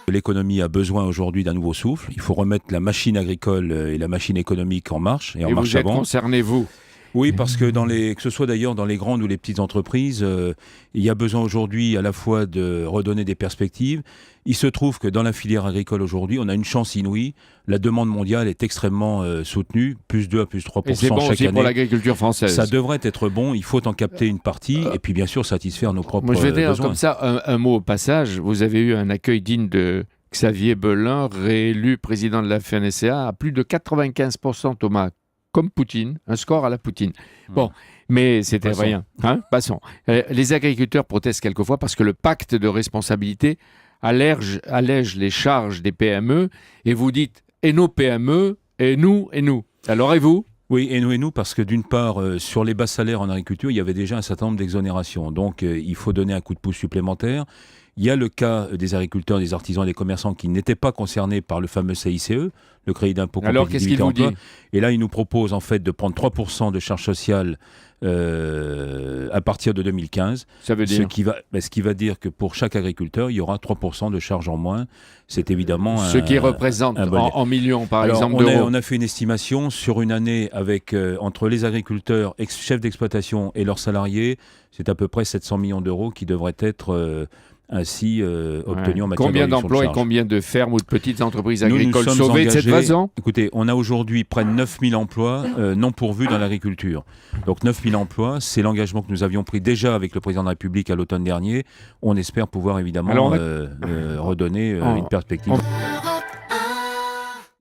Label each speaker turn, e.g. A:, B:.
A: L'économie a besoin aujourd'hui d'un nouveau souffle. Il faut remettre la machine agricole et la machine économique en marche et en
B: Et
A: marche
B: vous êtes
A: avant.
B: concerné, vous?
A: Oui, parce que que ce soit d'ailleurs dans les grandes ou les petites entreprises, il y a besoin aujourd'hui à la fois de redonner des perspectives. Il se trouve que dans la filière agricole aujourd'hui, on a une chance inouïe. La demande mondiale est extrêmement soutenue, plus 2 à plus 3%
B: Et c'est bon
A: chaque
B: aussi
A: année.
B: pour l'agriculture française.
A: Ça devrait être bon, il faut en capter une partie et puis bien sûr satisfaire nos propres
B: Moi, je vais dire
A: besoins.
B: comme ça un mot au passage. Vous avez eu un accueil digne de Xavier Belin, réélu président de la FNSEA à plus de 95%, Thomas, comme Poutine, un score à la Poutine. Bon, mais c'était
A: Passons.
B: rien. Hein, passons. Les agriculteurs protestent quelquefois parce que le pacte de responsabilité allège les charges des PME et vous dites « et nos PME, et nous, et nous ». Alors et vous ?
A: Oui, et nous, parce que d'une part, sur les bas salaires en agriculture, il y avait déjà un certain nombre d'exonérations. Donc, il faut donner un coup de pouce supplémentaire. Il y a le cas des agriculteurs, des artisans et des commerçants qui n'étaient pas concernés par le fameux CICE, le crédit d'impôt
B: Alors qu'est-ce qu'il
A: compétitivité
B: vous
A: emploi.
B: dit ?
A: Et là, il nous propose en fait de prendre 3% de charges sociales à partir de 2015.
B: Ça veut dire
A: Ce qui va dire que pour chaque agriculteur, il y aura 3% de charges en moins. C'est évidemment
B: ce qui représente en millions, par exemple, d'euros.
A: On a fait une estimation sur une année avec entre les agriculteurs, chefs d'exploitation et leurs salariés, c'est à peu près 700 millions d'euros qui devraient être ainsi obtenus en matière de
B: Combien
A: réduction
B: d'emplois
A: de
B: et
A: charges.
B: combien de fermes ou de petites entreprises
A: Nous
B: agricoles
A: sommes
B: sauvées de cette
A: engagés-
B: façon ?
A: Écoutez, on a aujourd'hui près de 9000 emplois non pourvus dans l'agriculture. Donc 9000 emplois, c'est l'engagement que nous avions pris déjà avec le président de la République à l'automne dernier. On espère pouvoir évidemment
B: Alors,
A: redonner une perspective.